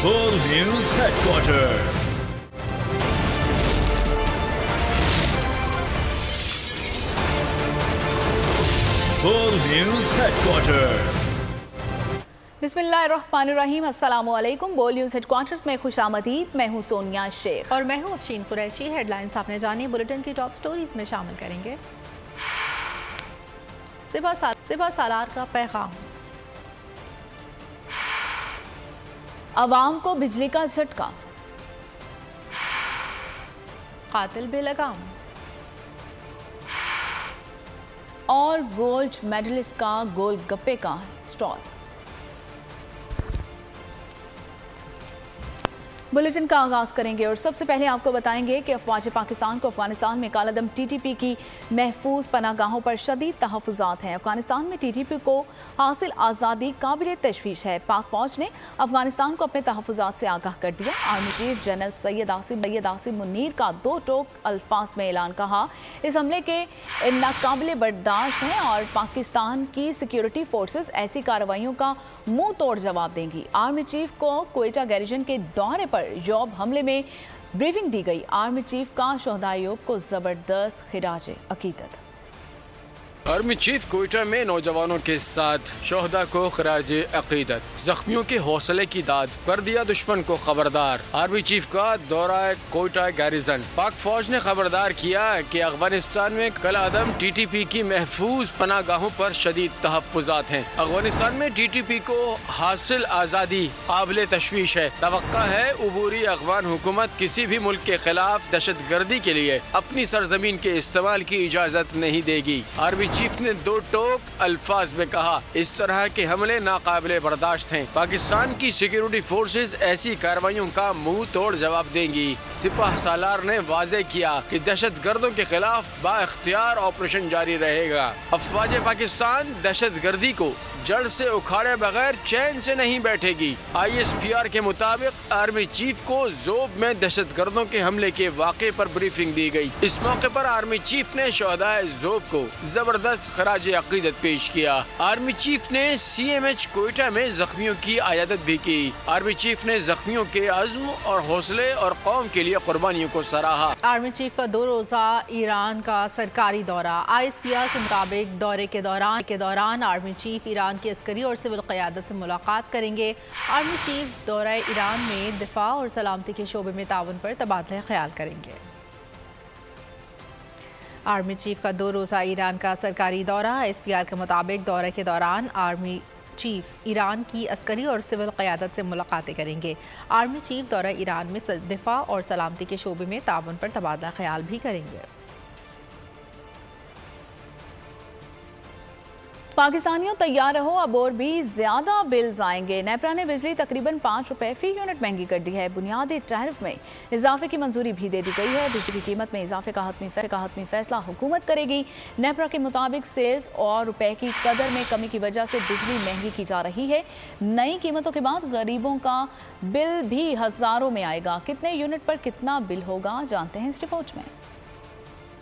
Full News Headquarters. Full News Headquarters. बिस्मिल्लाहिर्रहमानिर्रहीम, अस्सलामुअलैकुम। बोल न्यूज़ हेडक्वार्टर्स में खुशामदीद। मैं हूँ सोनिया शेख और मैं हूँ अफशीन कुरैशी। हेडलाइंस आपने जानी, बुलेटिन की टॉप स्टोरीज में शामिल करेंगे। सिपा सालार का पैगाम, अवाम को बिजली का झटका, कातिल बेलगाम और गोल्ड मेडलिस्ट का गोलगप्पे का स्टॉल। बुलेटिन का आगाज करेंगे और सबसे पहले आपको बताएंगे कि अफवाज पाकिस्तान को अफगानिस्तान में कालादम टीटीपी की महफूज पनागाहों पर शदीद तहफ़्फ़ुज़ात हैं। अफगानिस्तान में टीटीपी को हासिल आज़ादी काबिल तशवीश है। पाक फौज ने अफगानिस्तान को अपने तहफ़्फ़ुज़ात से आगाह कर दिया। Army chief general Syed Asim Munir का दो टोक अल्फाज में ऐलान, कहा इस हमले के नाकाबिल बर्दाश्त हैं और पाकिस्तान की सिक्योरिटी फोर्सेज ऐसी कार्रवाइयों का मुंह तोड़ जवाब देंगी। आर्मी चीफ को क्वेटा गैरिजन के दौरे पर यौब हमले में ब्रीफिंग दी गई। आर्मी चीफ का शोहदायों को जबरदस्त खिराज अकीदत। आर्मी चीफ कोयटा में नौजवानों के साथ शोहदा को खराज अकीदत, जख्मियों के हौसले की दाद, कर दिया दुश्मन को खबरदार। आर्मी चीफ का दौरा कोयटा गैरिजन। पाक फौज ने खबरदार किया कि अफगानिस्तान में कलादम टीटीपी की महफूज पनागाहों पर शदीद तहफ़्फ़ुज़ात हैं। अफगानिस्तान में टीटीपी को हासिल आज़ादी काबिल तशवीश है। तवक्का है उबूरी अफगान हुकूमत किसी भी मुल्क के खिलाफ दहशत गर्दी के लिए अपनी सरजमीन के इस्तेमाल की इजाज़त नहीं देगी। आर्मी चीफ ने दो टोक अल्फाज में कहा इस तरह के हमले नाकाबिले बर्दाश्त हैं। पाकिस्तान की सिक्योरिटी फोर्सेस ऐसी कार्रवाइयों का मुंह तोड़ जवाब देंगी। सिपा सालार ने वाजे किया कि दहशत गर्दों के खिलाफ बाइख्तियार ऑपरेशन जारी रहेगा। अफवाज पाकिस्तान दहशत गर्दी को जड़ से उखाड़े बगैर चैन से नहीं बैठेगी। ISPR के मुताबिक आर्मी चीफ को जोब में दहशत गर्दों के हमले के वाक़े पर ब्रीफिंग दी गई। इस मौके पर आर्मी चीफ ने शोहदाए जोब को जबरदस्त खराज अकीदत पेश किया। आर्मी चीफ ने CMH कोयटा में जख्मियों की आयादत भी की। आर्मी चीफ ने जख्मियों के अज़्म और हौसले और कौम के लिए कुर्बानियों को सराहा। आर्मी चीफ का 2 रोज़ा ईरान का सरकारी दौरा। ISPR के मुताबिक दौरे के दौरान आर्मी चीफ ईरान की अस्करी और सिविल क़यादत से मुलाकात करेंगे। आर्मी चीफ दौरा ईरान में दिफा और सलामती के शोबे में ताउन पर तबादला ख्याल करेंगे। आर्मी चीफ का 2 रोज़ा ईरान का सरकारी दौरा। ISPR के मुताबिक दौरे के दौरान आर्मी चीफ ईरान की अस्करी और सिविल क़यादत से मुलाकातें करेंगे। आर्मी चीफ दौरा ईरान में दिफा और सलामती के शोबे में ताउन पर तबादला ख्याल भी करेंगे। पाकिस्तानियों तैयार रहो, अब और भी ज्यादा बिल्स आएंगे। नेपरा ने बिजली तकरीबन 5 रुपए फी यूनिट महंगी कर दी है। बुनियादी टैरिफ में इजाफे की मंजूरी भी दे दी गई है। बिजली की कीमत में इजाफे का हतमी फैसला हुकूमत करेगी। नेपरा के मुताबिक सेल्स और रुपए की कदर में कमी की वजह से बिजली महंगी की जा रही है। नई कीमतों के बाद गरीबों का बिल भी हजारों में आएगा। कितने यूनिट पर कितना बिल होगा, जानते हैं इस रिपोर्ट में।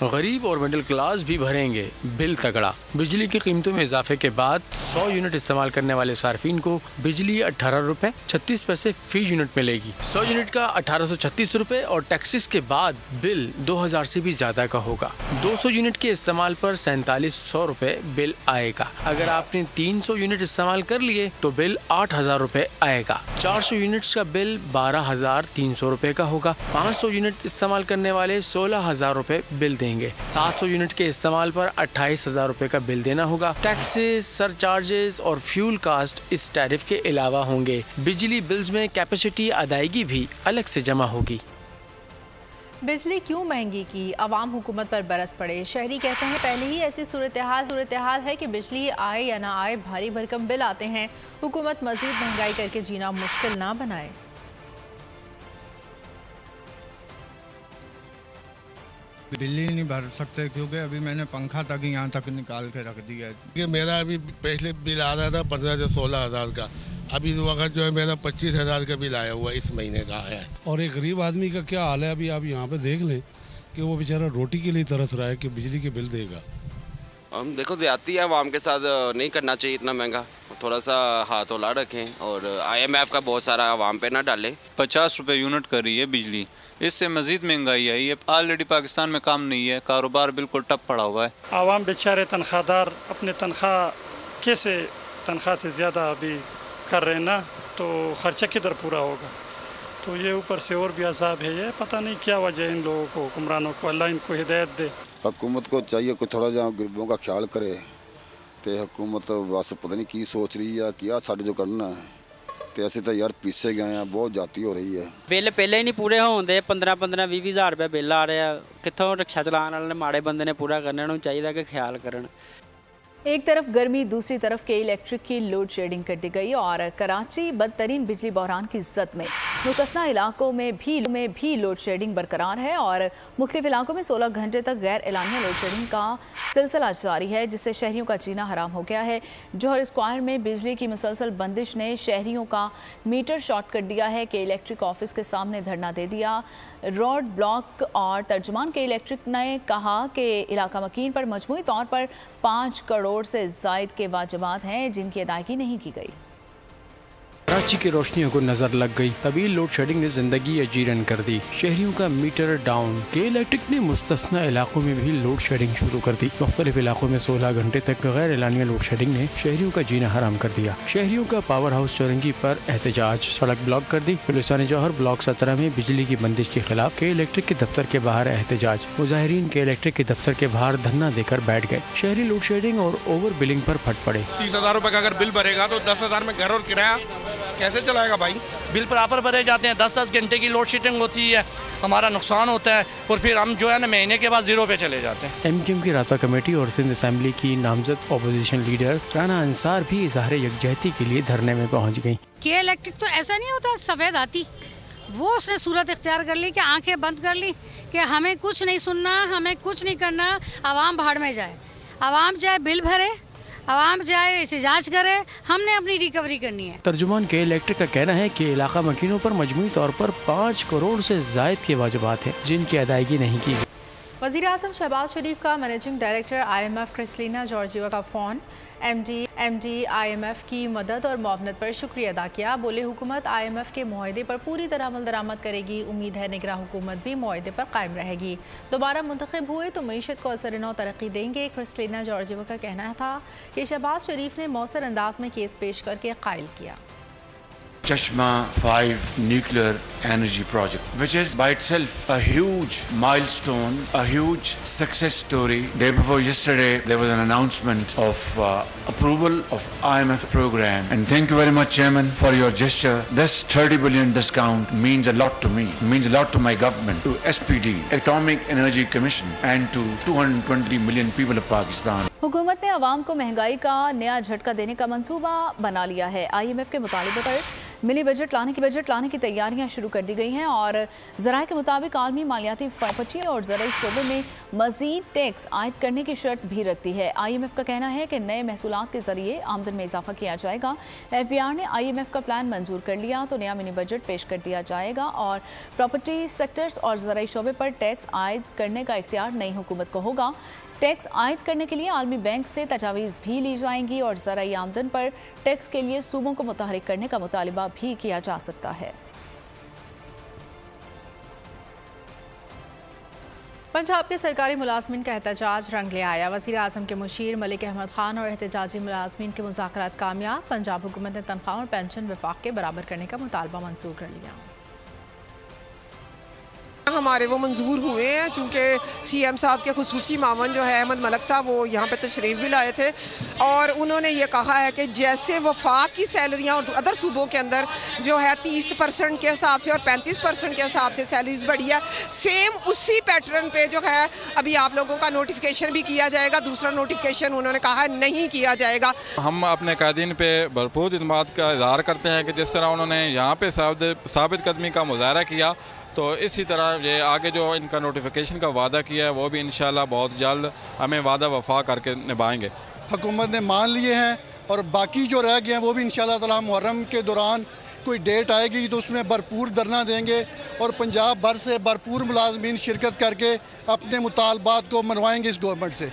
गरीब और मिडिल क्लास भी भरेंगे बिल तगड़ा। बिजली की कीमतों में इजाफे के बाद 100 यूनिट इस्तेमाल करने वाले सार्फिन को बिजली 18 रुपए 36 पैसे फी यूनिट मिलेगी। 100 यूनिट का 1836 रुपए और टैक्सेस के बाद बिल 2000 से भी ज्यादा का होगा। 200 यूनिट के इस्तेमाल पर 4700 रुपए बिल आएगा। अगर आपने 300 यूनिट इस्तेमाल कर लिए तो बिल 8000 रुपए आएगा। 400 यूनिट का बिल 12300 रुपए का होगा। 500 यूनिट इस्तेमाल करने वाले 16000 रुपए बिल देंगे। 700 यूनिट के इस्तेमाल पर 28,000 रुपए का बिल देना होगा। टैक्सेस, सरचार्जेस और फ्यूल कास्ट इस टैरिफ के अलावा होंगे। बिजली बिल्स में कैपेसिटी अदायगी भी अलग से जमा होगी। बिजली क्यों महंगी की, अवाम हुकूमत पर बरस पड़े। शहरी कहते हैं पहले ही ऐसी सूरत हाल है कि बिजली आए या ना आए भारी भरकम बिल आते हैं। हुकूमत मजीद महंगाई करके जीना मुश्किल ना बनाए। बिजली नहीं भर सकते क्योंकि अभी मैंने पंखा तक यहाँ तक निकाल के रख दिया है। कि मेरा अभी पहले बिल आ रहा था 15 से 16 हज़ार का, अभी इस वक्त जो है मेरा 25,000 का बिल आया हुआ इस महीने का आया है। और एक गरीब आदमी का क्या हाल है, अभी आप यहाँ पे देख लें कि वो बेचारा रोटी के लिए तरस रहा है कि बिजली के बिल देगा। हम देखो ज़्यादती है आवाम के साथ, नहीं करना चाहिए इतना महंगा, थोड़ा सा हाथ हौला रखें और IMF का बहुत सारा आवाम पे ना डालें। 50 रुपये यूनिट कर रही है बिजली, इससे मज़ीद महंगाई आई है। ऑलरेडी पाकिस्तान में काम नहीं है, कारोबार बिल्कुल ठप पड़ा हुआ है। आवाम बेचारे तनख्वाहदार अपने तनख्वाह कैसे तनख्वाह से ज़्यादा अभी कर रहे हैं ना, तो ख़र्चा किधर पूरा होगा। तो ये ऊपर से और भी अज़ाब है, ये पता नहीं क्या वजह है इन लोगों को, हुक्मरानों को, अल्लाह इनको हिदायत दे। हुकूमत को चाहिए कुछ थोड़ा जहाँ गरीबों का ख्याल करे, तो हुकूमत बस पता नहीं की सोच रही है, क्या साढ़े जो करना है, तो ऐसे तो यार पीछे गए हैं, बहुत जाती हो रही है। बिल पहले ही नहीं पूरे होंगे, 15-20 हज़ार रुपये बिल आ रहे हैं, कितों रिक्शा चलाने वाले माड़े बंदे ने पूरा करना, उन्हें चाहिए कि ख्याल करन। एक तरफ गर्मी, दूसरी तरफ के इलेक्ट्रिक की लोड शेडिंग कर दी गई और कराची बदतरीन बिजली बहरान की जद में। मुकसना इलाकों में भी लोड शेडिंग बरकरार है और मुख्तलिफ इलाकों में 16 घंटे तक गैर एलानिया लोड शेडिंग का सिलसिला जारी है, जिससे शहरियों का जीना हराम हो गया है। जौहर स्क्वायर में बिजली की मुसलसल बंदिश ने शहरियों का मीटर शॉर्ट कर दिया है कि इलेक्ट्रिक ऑफिस के सामने धरना दे दिया। रोड ब्लॉक और तर्जुमान के इलेक्ट्रिक ने कहा कि इलाका मकीन पर मजमूई तौर पर 5 करोड़ से जायद के वाजिबात हैं जिनकी अदायगी नहीं की गई। कराची की रोशनियों को नजर लग गई, तवील लोड शेडिंग ने जिंदगी अजीरन कर दी, शहरियों का मीटर डाउन। के इलेक्ट्रिक ने मुस्तस्ना इलाकों में भी लोड शेडिंग शुरू कर दी। मुख्तलिफ इलाकों में 16 घंटे तक गैर एलानिया लोड शेडिंग ने शहरियों का जीना हराम कर दिया। शहरियों का पावर हाउस चौरंगी पर एहतजाज, सड़क ब्लॉक कर दी। पुलिस जौहर ब्लॉक 17 में बिजली की बंदिश के खिलाफ के इलेक्ट्रिक के दफ्तर के बाहर एहतजाज। मुजाहिरीन के इलेक्ट्रिक के दफ्तर के बाहर धरना देकर बैठ गए। शहरी लोड शेडिंग और ओवर बिलिंग पर फट पड़े। 30,000 रुपए का अगर बिल भरेगा तो 10,000 में घर और किराया कैसे चलाएगा भाई। बिल बराबर भरे जाते हैं, 10-10 घंटे की लोड शेडिंग होती है, हमारा नुकसान होता है और फिर हम जो है ना महीने के बाद 0 पे चले जाते हैं। MQM की राता कमेटी और सिंध असेंबली की नामजद अपोजिशन लीडर राना अंसार भी इजहार यकजहती के लिए धरने में पहुंच गई। के इलेक्ट्रिक तो ऐसा नहीं होता सफेद आती, वो उसने सूरत इख्तियार कर ली कि आंखें बंद कर ली कि हमें कुछ नहीं सुनना, हमें कुछ नहीं करना, आवाम भाड़ में जाए, आवाम जाए बिल भरे, आवाम जाए एहतजाज करे, हमने अपनी रिकवरी करनी है। तर्जुमान के इलेक्ट्रिक का कहना है कि इलाका मकीनों पर मजमूई तौर पर 5 करोड़ से जायद के वाजिबात हैं जिनकी अदायगी नहीं की गई। वज़ीर आज़म शहबाज शरीफ का managing director IMF Kristalina Georgieva का फ़ोन। MD IMF की मदद और मुआवनत पर शुक्रिया अदा किया। बोले हुकूमत IMF के मुआहदे पर पूरी तरह अमल दरामद करेगी। उम्मीद है निगरान हुकूमत भी मुआहदे पर कायम रहेगी। दोबारा मुंतखब हुए तो मईशत को असर नौ तरक्की देंगे। क्रिस्टलिना जॉर्जिवा का कहना था कि शहबाज शरीफ ने मौसर अंदाज में केस पेश करके कायल किया। Chashma 5 nuclear energy project, which is by itself a huge milestone, a huge success story. Day before yesterday, there was an announcement of approval of IMF program, and thank you very much, Chairman, for your gesture. This 30 billion discount means a lot to me, means a lot to my government, to SPD, Atomic Energy Commission, and to 220 million people of Pakistan. हुकूमत ने आवाम को महंगाई का नया झटका देने का मंसूबा बना लिया है। IMF के मुतालिबे पर मिनी बजट लाने की तैयारियां शुरू कर दी गई हैं और ज़राए के मुताबिक आलमी मालियाती प्रॉपर्टी और ज़राई शोबे में मज़ीद टैक्स आयद करने की शर्त भी रखती है। IMF का कहना है कि नए महसूलात के ज़रिए आमदन में इजाफा किया जाएगा। FBR ने IMF का प्लान मंजूर कर लिया तो नया मिनी बजट पेश कर दिया जाएगा और प्रॉपर्टी सेक्टर्स और ज़राई शोबे पर टैक्स आयद करने का इख्तियार नई हुकूमत को होगा। टैक्स आयद करने के लिए आलमी बैंक से तजावीज़ भी ली जाएंगी और ज़राई आमदन पर टैक्स के लिए सूबों को मुतहरिक करने का मुतालिबा भी किया जा सकता है। पंजाब के सरकारी मुलाजमीन का एहतजाज रंग ले आया। वज़ीर आज़म के मुशीर मलिक अहमद खान और एहतजाजी मुलाजमीन के मुज़ाकरात कामयाब। पंजाब हुकूमत ने तनख्वाह और पेंशन विफाक के बराबर करने का मुतालबा मंजूर कर लिया। हमारे वो मंजूर हुए हैं चूँकि CM साहब के खुसूसी मावन जो है अहमद मलक साहब वो यहाँ पे तशरीफ़ भी लाए थे और उन्होंने ये कहा है कि जैसे वफाक की सैलरियाँ और अदर सूबों के अंदर जो है 30% के हिसाब से और 35% के हिसाब से सैलरीज बढ़ी है, सेम उसी पैटर्न पे जो है अभी आप लोगों का नोटिफिकेशन भी किया जाएगा। दूसरा नोटिफिकेशन उन्होंने कहा नहीं किया जाएगा। हम अपने कायदीन पे भरपूर इत्मीनान का इज़हार करते हैं कि जिस तरह उन्होंने यहाँ पे साबित कदमी का मुजाहरा किया तो इसी तरह ये आगे जो इनका नोटिफिकेशन का वादा किया है वो भी इंशाल्लाह बहुत जल्द हमें वादा वफा करके निभाएंगे। हुकूमत ने मान लिए हैं और बाकी जो रह गए हैं वो भी इंशाल्लाह ताला मुहर्रम के दौरान कोई डेट आएगी तो उसमें भरपूर धरना देंगे और पंजाब भर से भरपूर मुलाजमीन शिरकत करके अपने मुतालबात को मनवाएंगे इस गवर्नमेंट से।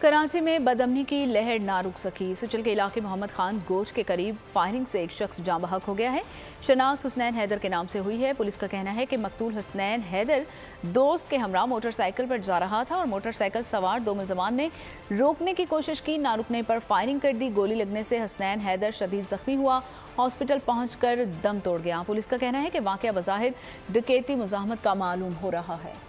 कराची में बदअमनी की लहर ना रुक सकी। सुचल के इलाके मोहम्मद खान गोश के करीब फायरिंग से एक शख्स जाँ बहक हो गया है। शनाख्त हुसनैन हैदर के नाम से हुई है। पुलिस का कहना है कि मकतूल हुसनैन हैदर दोस्त के हमरा मोटरसाइकिल पर जा रहा था और मोटरसाइकिल सवार दो मुलजमान ने रोकने की कोशिश की। ना रुकने पर फायरिंग कर दी। गोली लगने से हुसनैन हैदर शदीद जख्मी हुआ, हॉस्पिटल पहुंचकर दम तोड़ गया। पुलिस का कहना है कि वाक़या बज़ाहिर डकैती मुज़ाहमत का मालूम हो रहा है।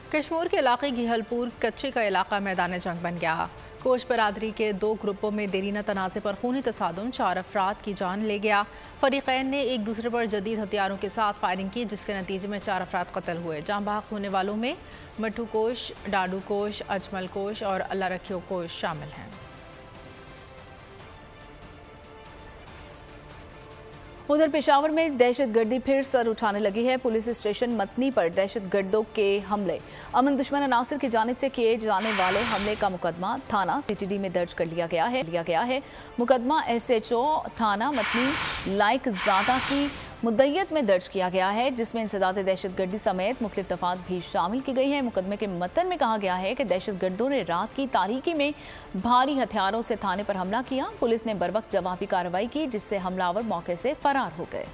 कश्मीर के इलाके घिहलपुर कच्चे का इलाका मैदान जंग बन गया। कोश बरादरी के दो ग्रुपों में देरीना तनाज़े पर खूनी तसादुम 4 अफराद की जान ले गया। फरीकैन ने एक दूसरे पर जदीद हथियारों के साथ फायरिंग की, जिसके नतीजे में 4 अफराद कत्ल हुए। जाँ बहक होने वालों में मट्टू कोश, डाडू कोश, अजमल कोश और अल्लाह रखियो कोश शामिल हैं। उधर पेशावर में दहशतगर्दी फिर सर उठाने लगी है। पुलिस स्टेशन मतनी पर दहशतगर्दों के हमले, अमन दुश्मन अनासिर की जानिब से किए जाने वाले हमले का मुकदमा थाना CTD में दर्ज कर लिया गया है। मुकदमा SHO थाना मतनी लाइक ज़ादा की मुद्दयत में दर्ज किया गया है, जिसमें इंसदाद दहशतगर्दी समेत मुख्तलिफ दफात भी शामिल की गई है। मुकदमे के मतन में कहा गया है कि दहशतगर्दों ने रात की तारीकी में भारी हथियारों से थाने पर हमला किया। पुलिस ने बरवक्त जवाबी कार्रवाई की, जिससे हमलावर मौके से फरार हो गए।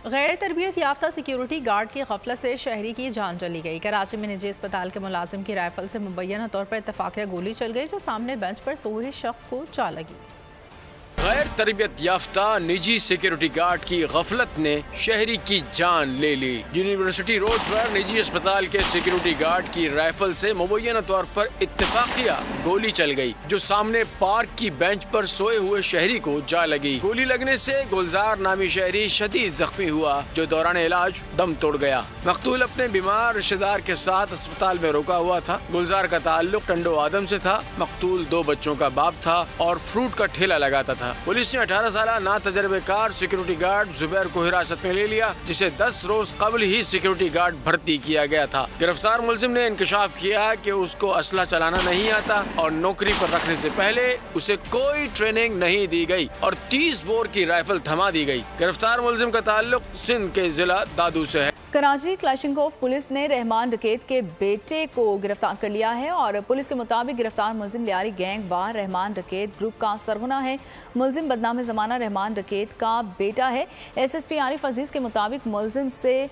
गैर तरबियत याफ्ता सिक्योरिटी गार्ड की गफलत से शहरी की जान चली गई। कराची में निजी अस्पताल के मुलाजिम की राइफल से मुबैना तौर पर इत्तफाकिया गोली चल गई, जो सामने बेंच पर सोए शख्स को जा लगी। गैर तरबियत याफ्ता निजी सिक्योरिटी गार्ड की गफलत ने शहरी की जान ले ली। यूनिवर्सिटी रोड पर निजी अस्पताल के सिक्योरिटी गार्ड की राइफल से मुबैना तौर पर इत्तेफाकिया गोली चल गई, जो सामने पार्क की बेंच पर सोए हुए शहरी को जा लगी। गोली लगने से गुलजार नामी शहरी शदीद जख्मी हुआ, जो दौरान इलाज दम तोड़ गया। मकतूल अपने बीमार रिश्तेदार के साथ अस्पताल में रोका हुआ था। गुलजार का ताल्लुक टंडो आदम से था। मकतूल 2 बच्चों का बाप था और फ्रूट का ठेला लगाता था। पुलिस ने 18 साल ना तजर्बेकार सिक्योरिटी गार्ड जुबैर को हिरासत में ले लिया, जिसे 10 रोज कबल ही सिक्योरिटी गार्ड भर्ती किया गया था। गिरफ्तार मुलजिम ने इंकशाफ किया कि उसको असला चलाना नहीं आता और नौकरी पर रखने से पहले उसे कोई ट्रेनिंग नहीं दी गई और 30 बोर की राइफल थमा दी गई। गिरफ्तार मुलजिम का ताल्लुक सिंध के जिला दादू से है। कराची क्लैशिंगोफ पुलिस ने रहमान डकैत के बेटे को गिरफ्तार कर लिया है और पुलिस के मुताबिक गिरफ्तार मुलजिम लियारी गैंग वार रहमान डकैत ग्रुप का सरगना है। मुलजिम बदनाम ज़माना रहमान डकैत का बेटा है। SSP आरिफ अजीज़ के मुताबिक मुलजिम से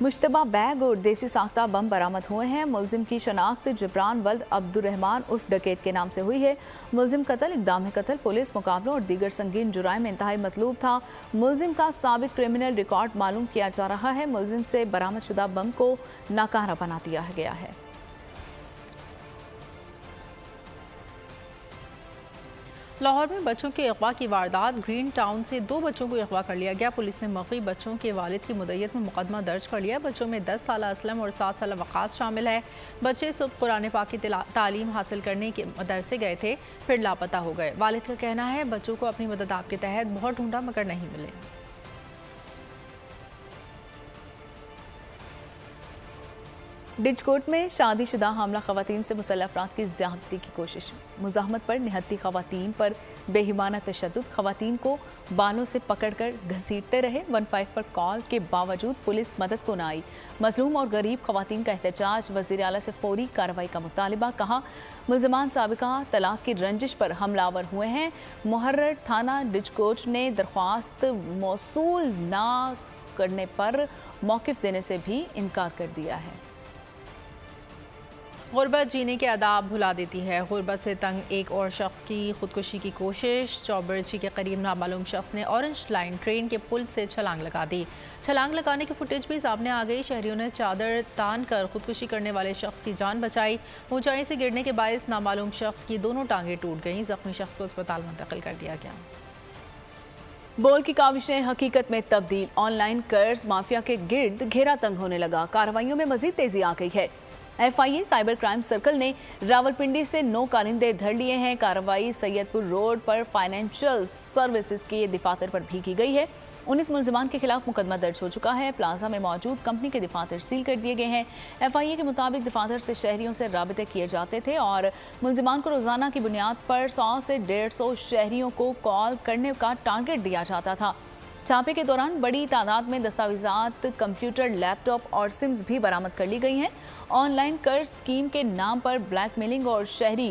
मुश्तबा बैग और देसी साख्ता बम बरामद हुए हैं। मुलजिम की शनाख्त जबरान वल्द अब्दुर्रहमान उर्फ डकैत के नाम से हुई है। मुलजिम कत्ल, इक़दाम कत्ल, पुलिस मुकाबलों और दीगर संगीन जुराइम में इंतहाई मतलूब था। मुलजिम का साबिक क्रिमिनल रिकॉर्ड मालूम किया जा रहा है। मुलजिम से बरामद शुदा बम को नाकारा बना दिया गया है। लाहौर में बच्चों के अगवा की वारदात, ग्रीन टाउन से 2 बच्चों को अगवा कर लिया गया। पुलिस ने मगवी बच्चों के वालिद की मुद्दत में मुकदमा दर्ज कर लिया। बच्चों में 10 साल असलम और 7 साल वक़ास शामिल है। बच्चे सुबह कुरान पाक की तालीम हासिल करने के मदरसे गए थे, फिर लापता हो गए। वालिद का कहना है बच्चों को अपनी मदद आपके तहत बहुत ढूंढा मगर नहीं मिले। डिजकोट में शादीशुदा हामला खवातीन से मुसल्लह अफराद की ज़्यादती की कोशिश, मुज़ाहमत पर निहत्ती खवातीन पर बेहिमाना तशद्दुद, खवातीन को बालों से पकड़कर घसीटते रहे। 15 पर कॉल के बावजूद पुलिस मदद को न आई। मजलूम और गरीब खवातीन का एहतजाज, वज़ीर आला से फौरी कार्रवाई का मुतालिबा। कहा मुलज़मान साबिका तलाक की रंजिश पर हमलावर हुए हैं। मुहर्रर थाना डिजकोट ने दरख्वास्त मौसूल न करने पर मौक़िफ़ देने से भी इनकार कर दिया है। गुर्बत जीने के आदाब भुला देती है। गुर्बत से तंग एक और शख्स की खुदकुशी की कोशिश। चौबरची के करीब नामालूम शख्स ने ऑरेंज लाइन ट्रेन के पुल से छलांग लगा दी। छलांग लगाने की फुटेज भी सामने आ गई। शहरियों ने चादर तान कर खुदकुशी करने वाले शख्स की जान बचाई। ऊंचाई से गिरने के बायस नामालूम शख्स की दोनों टांगें टूट गईं। जख्मी शख्स को अस्पताल मुंतकिल कर दिया गया। बोल की काविशें हकीकत में तब्दील, ऑनलाइन कर्ज माफिया के गिर्द घेरा तंग होने लगा। कार्रवाइयों में मजीद तेजी आ गई है। FIA साइबर क्राइम सर्कल ने रावलपिंडी से 9 कारिंदे धर लिए हैं। कार्रवाई सैयदपुर रोड पर फाइनेंशियल सर्विसेज के दफातर पर भी की गई है। 19 मुलजमान के खिलाफ मुकदमा दर्ज हो चुका है। प्लाजा में मौजूद कंपनी के दफातर सील कर दिए गए हैं। FIA के मुताबिक दफातर से शहरियों से राबिते किए जाते थे और मुलजमान को रोजाना की बुनियाद पर 100 से 150 शहरियों को कॉल करने का टारगेट दिया जाता था। छापे के दौरान बड़ी तादाद में दस्तावेजात, कंप्यूटर, लैपटॉप और सिम्स भी बरामद कर ली गई हैं। ऑनलाइन कर्ज स्कीम के नाम पर ब्लैकमेलिंग और शहरी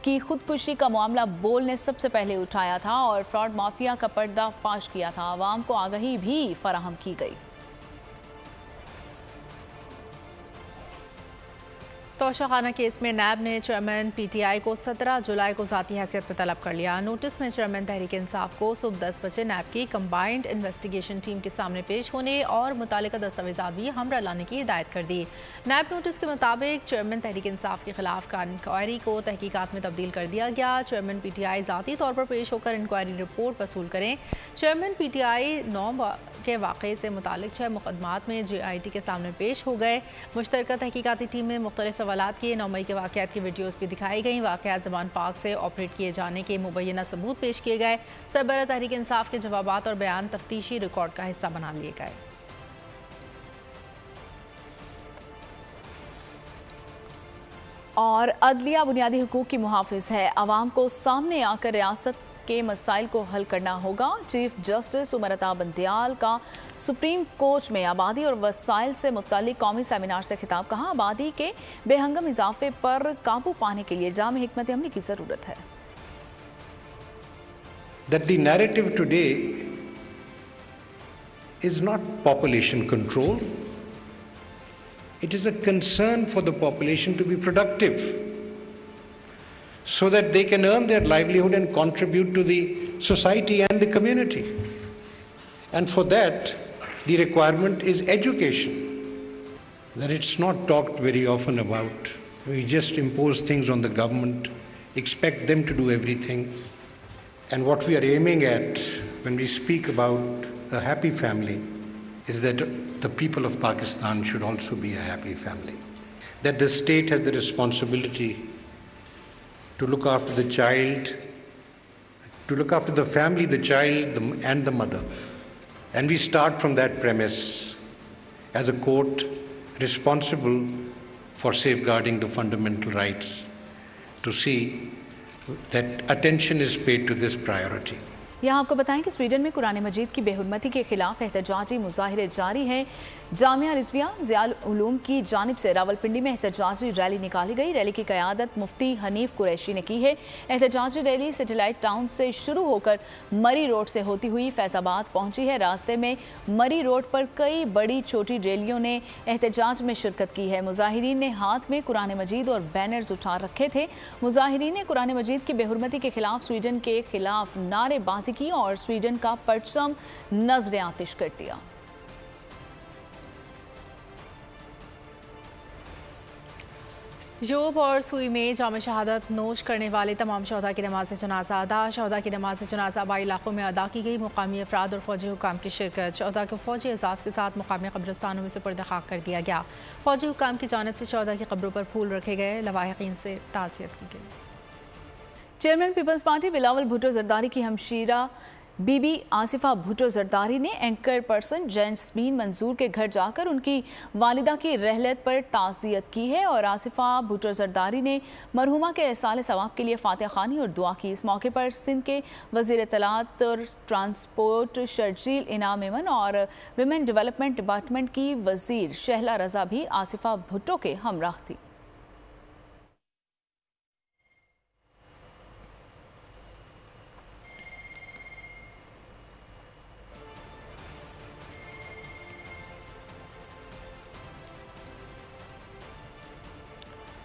की खुदकुशी का मामला बोल ने सबसे पहले उठाया था और फ्रॉड माफिया का पर्दाफाश किया था। आवाम को आगाही भी फराहम की गई। तोशाखाना केस में नैब ने चेयरमैन पीटीआई को 17 जुलाई को ज़ाती हैसियत में तलब कर लिया। नोटिस में चेयरमैन तहरीक इंसाफ को सुबह 10 बजे नैब की कंबाइंड इन्वेस्टिगेशन टीम के सामने पेश होने और मुतालिका दस्तावेज़ात भी हमरा लाने की हिदायत कर दी। नैब नोटिस के मुताबिक चेयरमैन तहरीक इंसाफ के खिलाफ इंक्वायरी को तहकीकात में तब्दील कर दिया गया। चेयरमैन पीटीआई ज़ाती तौर पर पेश होकर इंक्वायरी रिपोर्ट वसूल करें। चेयरमैन पीटीआई 9 के वाक़े से मुतालिक 6 मुकदमात में JIT के सामने पेश हो गए। मुश्तरका तहकीकाती टीम में मुख्तलिफ सवालात किए। 9 मई के वाक़यात की वीडियोज़ भी दिखाई गई। वाक़यात ज़मान पाक से ऑपरेट किए जाने के मुबैना सबूत पेश किए गए। सरबराह तहरीक इंसाफ के जवाबात और बयान तफ्तीशी रिकॉर्ड का हिस्सा बना लिए गए। और अदलिया बुनियादी हुकूक की मुहाफिज है। आवाम को सामने आकर रियासत के मसाइल को हल करना होगा। चीफ जस्टिस उमर अता बंदियाल का सुप्रीम कोर्ट में आबादी और वसाइल से मुत्तल्लिक कौमी सेमिनार से खिताब। कहा, आबादी के बेहंगम इजाफे पर काबू पाने के लिए जामी हिकमत अमली की ज़रूरत है। That the narrative today is not population control. It is a concern for the population to be productive, so that they can earn their livelihood and contribute to the society and the community. And for that, the requirement is education. That it's not talked very often about. We just impose things on the government, expect them to do everything. And what we are aiming at when we speak about a happy family is that the people of Pakistan should also be a happy family. That the state has the responsibility to look after the child, to look after the family, the child, and the mother. And we start from that premise as a court responsible for safeguarding the fundamental rights to see that attention is paid to this priority. यहाँ आपको बताएं कि Sweden में कुरान मजीद की बेहुरमती के खिलाफ एहतजाजी मुजाहिरे जारी हैं। जामिया रिजविया ज़ियाउल उलूम की जानिब से रावलपिंडी में एहतजाजी रैली निकाली गई। रैली की क़यादत मुफ्ती हनीफ कुरैशी ने की है। एहतजाजी रैली सैटेलाइट टाउन से शुरू होकर मरी रोड से होती हुई फैज़ाबाद पहुंची है। रास्ते में मरी रोड पर कई बड़ी छोटी रैलियों ने एहतजाज में शिरकत की है। मुजाहिरीन ने हाथ में कुरान मजीद और बैनर्स उठा रखे थे। मुजाहिरीन ने कुरान मजीद की बेहुरमती के खिलाफ स्वीडन के खिलाफ नारेबाजी की और स्वीडन का परचम नजरे आतिश कर दिया। यूब और सुई में जाम शहादत नोश करने वाले तमाम शहदा की नमाज जनाजा अदा। शहदा की नमाज जनाजा आबाई इलाकों में अदा की गई। मुकामी अफराद और फौजी हुकाम की शिरकत। शहदा को फौजी एजाज़ के साथ मुकामी कब्रिस्तानों में सुपुर्द खाक कर दिया गया। फौजी हुकाम की जानिब से शहदा की कब्रों पर फूल रखे गए। लवाहिकीन से ताज़ियत की गई। Chairman Peoples Party Bilawal Bhutto Zardari की हमशीरा बीबी आसिफा भुट्टो जरदारी ने एंकर पर्सन जैस्मीन मंजूर के घर जाकर उनकी वालिदा की रहलत पर ताज़ियत की है और आसिफा भुट्टो जरदारी ने मरहुमा के एहसाल सवाब के लिए फातिहा खानी और दुआ की। इस मौके पर सिंध के वज़ीर इत्तलात और ट्रांसपोर्ट शर्जील इनाम मेमन और विमेन डेवलपमेंट डिपार्टमेंट की वज़ीर शहला रज़ा भी आसिफा भुट्टो के हमराह थी।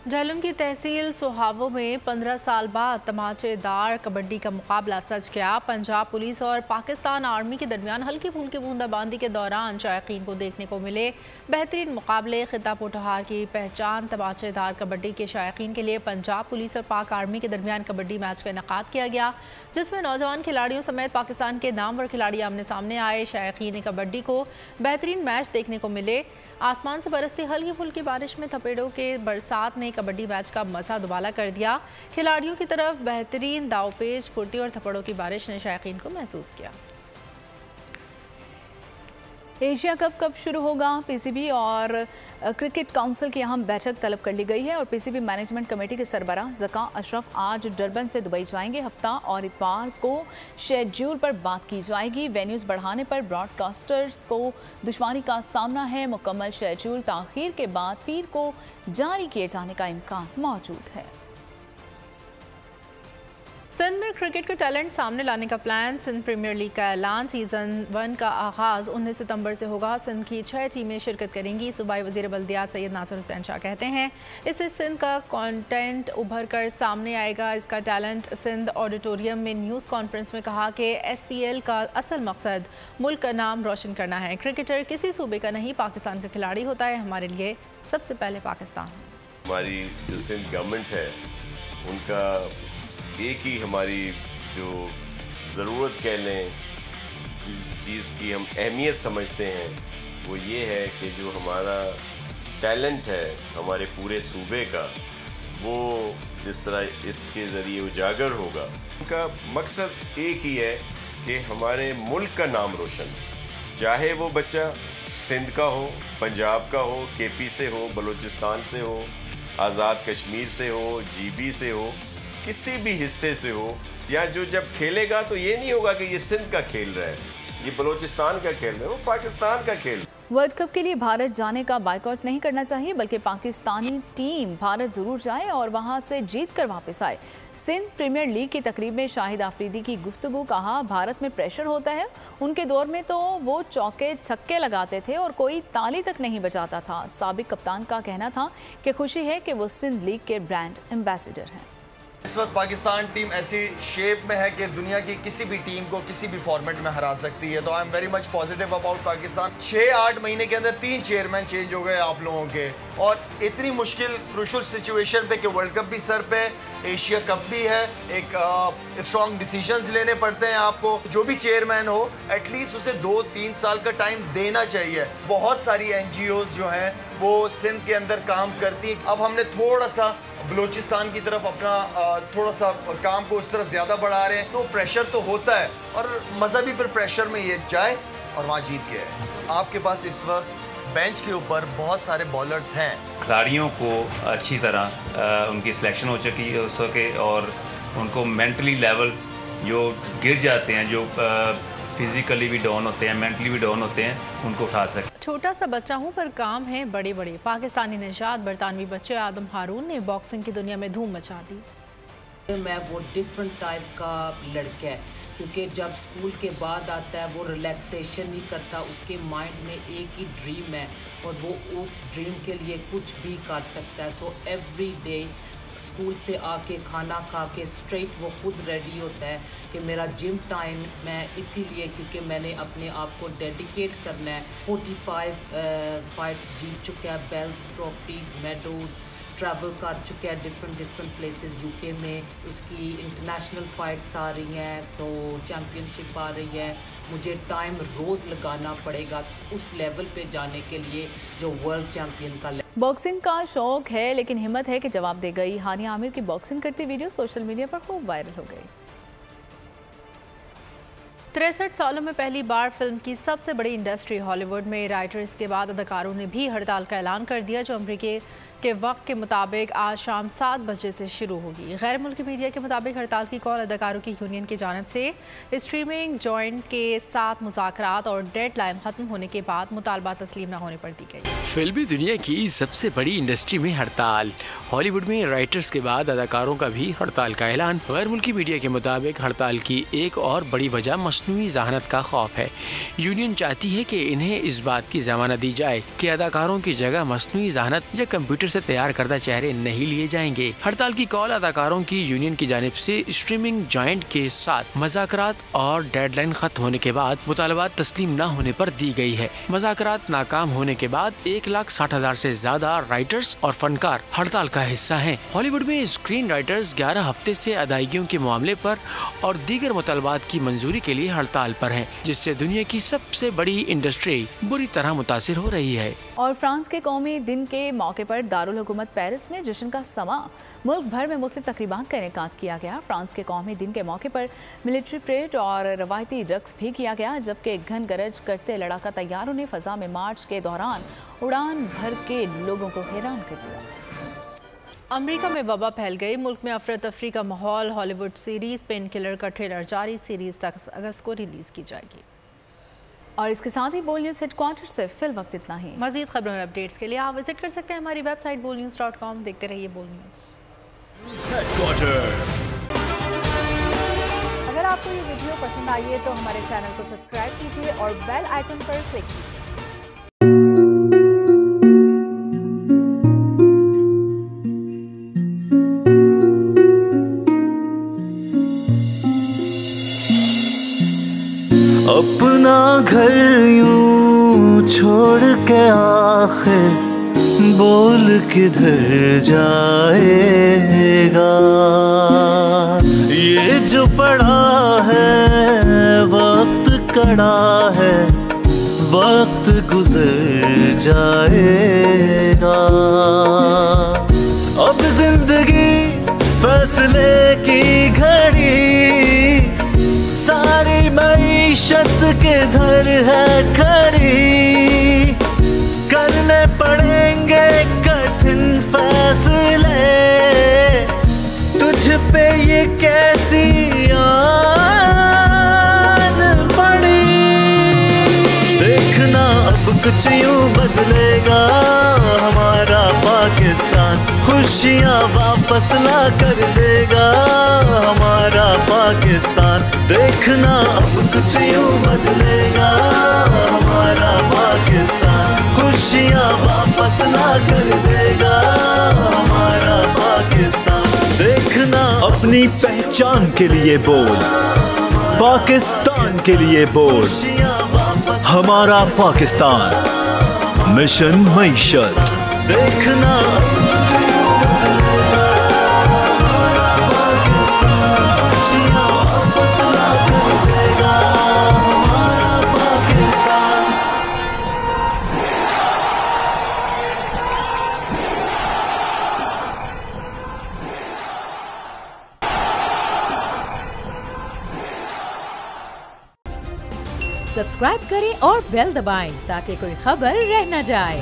झेलम की तहसील सुहावो में 15 साल बाद तमाचेदार कबड्डी का मुकाबला सच गया। पंजाब पुलिस और पाकिस्तान आर्मी के दरमियान हल्की फुल्की बूंदाबांदी के दौरान शायकीन को देखने को मिले बेहतरीन मुकाबले। खिताब पोटहार की पहचान तमाचेदार कबड्डी के शायकीन के लिए पंजाब पुलिस और पाक आर्मी के दरमियान कबड्डी मैच का इनेकाद किया गया, जिसमें नौजवान खिलाड़ियों समेत पाकिस्तान के नामवर खिलाड़ी आमने सामने आए। शायकीन कबड्डी को बेहतरीन मैच देखने को मिले। आसमान से बरसती हल्की फुल्की बारिश में थपेड़ों के बरसात ने कबड्डी मैच का मज़ा दुबाला कर दिया। खिलाड़ियों की तरफ बेहतरीन दावपेच, फुर्ती और थप्पड़ों की बारिश ने शायकीन को महसूस किया। एशिया कप कब शुरू होगा? पीसीबी और क्रिकेट काउंसिल की अहम बैठक तलब कर ली गई है और पीसीबी मैनेजमेंट कमेटी के सरबराह ज़का अशरफ आज डरबन से दुबई जाएंगे। हफ्ता और इतवार को शेड्यूल पर बात की जाएगी। वेन्यूज़ बढ़ाने पर ब्रॉडकास्टर्स को दुश्वारी का सामना है। मुकम्मल शेड्यूल ताख़ीर के बाद पीर को जारी किए जाने का इम्कान मौजूद है। सिंध में क्रिकेट का टैलेंट सामने लाने का प्लान। सिंध प्रीमियर लीग का ऐलान। सीज़न 1 का आगाज़ 19 सितंबर से होगा। सिंध की 6 टीमें शिरकत करेंगी। सूबाई वज़ीर बल्दियात सैयद नासिर हुसैन शाह कहते हैं इससे सिंध का कंटेंट उभर कर सामने आएगा। इसका टैलेंट सिंध ऑडिटोरियम में न्यूज़ कॉन्फ्रेंस में कहा कि SPL का असल मकसद मुल्क का नाम रोशन करना है। क्रिकेटर किसी सूबे का नहीं, पाकिस्तान का खिलाड़ी होता है। हमारे लिए सबसे पहले पाकिस्तान। हमारी जो सिंध गवर्नमेंट है उनका एक ही हमारी जो ज़रूरत कह लें, जिस चीज़ की हम अहमियत समझते हैं वो ये है कि जो हमारा टैलेंट है हमारे पूरे सूबे का, वो जिस तरह इसके ज़रिए उजागर होगा। उनका मकसद एक ही है कि हमारे मुल्क का नाम रोशन, चाहे वो बच्चा सिंध का हो, पंजाब का हो, KP से हो, बलूचिस्तान से हो, आज़ाद कश्मीर से हो, GB से हो, किसी भी हिस्से से हो, या जो जब खेलेगा तो ये नहीं होगा कि ये सिंध का खेल रहा है, ये बलूचिस्तान का खेल रहा है, वो पाकिस्तान का खेल। वर्ल्ड कप के लिए भारत जाने का बायकॉट नहीं करना चाहिए, बल्कि पाकिस्तानी टीम भारत जरूर जाए और वहां से जीत कर वापस आए। सिंध प्रीमियर लीग की तकरीब में शाहिद आफरीदी की गुफ्तगू। कहा भारत में प्रेशर होता है, उनके दौर में तो वो चौके छक्के लगाते थे और कोई ताली तक नहीं बजाता था। साबिक कप्तान का कहना था कि खुशी है कि वो सिंध लीग के ब्रांड एम्बेसडर हैं। इस वक्त पाकिस्तान टीम ऐसी शेप में है कि दुनिया की किसी भी टीम को किसी भी फॉर्मेट में हरा सकती है। तो I am very much positive about Pakistan. 6-8 महीने के अंदर 3 चेयरमैन चेंज हो गए आप लोगों के, और इतनी मुश्किल क्रूशल सिचुएशन पे कि वर्ल्ड कप भी सर पे, एशिया कप भी है, एक स्ट्रॉन्ग डिसीजंस लेने पड़ते हैं आपको। जो भी चेयरमैन हो एटलीस्ट उसे 2-3 साल का टाइम देना चाहिए। बहुत सारी NGOs जो हैं वो सिंध के अंदर काम करती हैं। अब हमने थोड़ा सा बलूचिस्तान की तरफ अपना थोड़ा सा काम को उस तरफ ज़्यादा बढ़ा रहे हैं, तो प्रेशर तो होता है और मज़ा भी फिर प्रेशर में ये जाए और वहाँ जीत के आए। आपके पास इस वक्त बेंच के ऊपर बहुत सारे बॉलर्स हैं। खिलाड़ियों को अच्छी तरह उनकी सिलेक्शन हो सके और उनको मेंटली लेवल जो गिर जाते हैं, जो फिजिकली भी डाउन होते हैं, मेंटली भी डाउन होते हैं, उनको उठा सके। छोटा सा बच्चा हूँ पर काम है बड़े बड़े। पाकिस्तानी निजात बरतानवी बच्चे आदम हारून ने बॉक्सिंग की दुनिया में धूम मचा दी। मैं वो डिफरेंट टाइप का लड़का है, क्योंकि जब स्कूल के बाद आता है वो रिलैक्सेशन नहीं करता, उसके माइंड में एक ही ड्रीम है और वो उस ड्रीम के लिए कुछ भी कर सकता है। सो एवरी डे स्कूल से आके खाना खा के स्ट्रेट वो खुद रेडी होता है कि मेरा जिम टाइम, मैं इसीलिए क्योंकि मैंने अपने आप को डेडिकेट करना है। 45 फाइट्स जीत चुका है, बेल्स, ट्रॉफीज, मेडल्स, ट्रैवल कर चुके हैं डिफरेंट प्लेसेस UK में। उसकी इंटरनेशनल फाइट्स आ रही हैं, तो चैम्पियनशिप आ रही है। मुझे टाइम रोज़ लगाना पड़ेगा उस लेवल पे जाने के लिए जो वर्ल्ड चैम्पियन का। बॉक्सिंग का शौक है लेकिन हिम्मत है कि जवाब दे गई। हानिया आमिर की बॉक्सिंग करती वीडियो सोशल मीडिया पर खूब वायरल हो गई। 63 सालों में पहली बार फिल्म की सबसे बड़ी इंडस्ट्री हॉलीवुड में राइटर्स के बाद अदाकारों ने भी हड़ताल का ऐलान कर दिया, जो अमरीकी के वक्त के मुताबिक आज शाम 7 बजे से शुरू होगी। गैर मुल्की मीडिया के मुताबिक हड़ताल की कॉल अदाकारों की यूनियन की जानिब से स्ट्रीमिंग जॉइंट के साथ मुज़ाकरात और डेडलाइन खत्म होने के बाद मुतालबा तस्लीम न होने पर दी गई। फिल्मी दुनिया की सबसे बड़ी इंडस्ट्री में हड़ताल। हॉलीवुड में राइटर्स के बाद अदाकारों का भी हड़ताल का ऐलान। गैर मुल्की मीडिया के मुताबिक हड़ताल की एक और बड़ी वजह मसनूई जहानत का खौफ है। यूनियन चाहती है कि इन्हें इस बात की जमानत दी जाए कि अदाकारों की जगह मसनूई जहानत या कंप्यूटर से तैयार करदा चेहरे नहीं लिए जाएंगे। हड़ताल की कॉल अदाकारों की यूनियन की जानिब से स्ट्रीमिंग जॉइंट के साथ मुज़ाकरात और डेडलाइन खत्म होने के बाद मुतालबात तस्लीम न होने पर दी गई है। मुज़ाकरात नाकाम होने के बाद 1,60,000 से ज्यादा राइटर्स और फनकार हड़ताल का हिस्सा हैं। हॉलीवुड में स्क्रीन राइटर्स 11 हफ्ते से अदायगियों के मामले पर और दीगर मुतालबात की मंजूरी के लिए हड़ताल पर हैं, जिससे दुनिया की सबसे बड़ी इंडस्ट्री बुरी तरह मुतासिर हो रही है। और फ्रांस के कौमी दिन के मौके पर दारुल-हुकूमत पेरिस में जश्न का समा। मुल्क भर में मुख्तलिफ तकरीबात का इनेकाद किया गया। फ्रांस के कौमी दिन के मौके पर मिलिट्री परेड और रवायती रक्स भी किया गया, जबकि घन गरज करते लड़ाका तैयारों ने फ़ज़ा में मार्च के दौरान उड़ान भर के लोगों को हैरान कर दिया। अमेरिका में वबा फैल गई, मुल्क में अफरा तफरी का माहौल। हॉलीवुड सीरीज पेन किलर का ट्रेलर जारी, सीरीज 10 अगस्त को रिलीज की जाएगी। और इसके साथ ही बोल न्यूज़ हेडक्वार्टर से फिल वक्त इतना ही। मज़ीद खबरों और अपडेट्स के लिए आप विजिट कर सकते हैं हमारी वेबसाइट bolnews.com। देखते रहिए बोल न्यूज़ हेडक्वार्टर। अगर आपको ये वीडियो पसंद आई है तो हमारे चैनल को सब्सक्राइब कीजिए और बेल आइकन पर क्लिक कीजिए। अपना घर यूं छोड़ के आखिर बोल किधर जाएगा। ये जो पड़ा है वक्त कड़ा है, वक्त गुजर जाएगा। अब जिंदगी फैसले की घड़ी, सारी मईशत किधर है खड़ी। करने पड़ेंगे कठिन फैसले, तुझ पे ये कैसी आन पड़ी। देखना अब कुछ यूं बदलेगा हमारा पाकिस्तान, खुशियाँ वापस ला कर देगा हमारा पाकिस्तान। देखना अब कुछ यूं बदलेगा हमारा पाकिस्तान, खुशियाँ वापस ला कर देगा हमारा पाकिस्तान। देखना अपनी पहचान के लिए बोल, पाकिस्तान के लिए बोल, हमारा पाकिस्तान मिशन मईशत। देखना सब्सक्राइब करें और बेल दबाएं ताकि कोई खबर रह न जाए।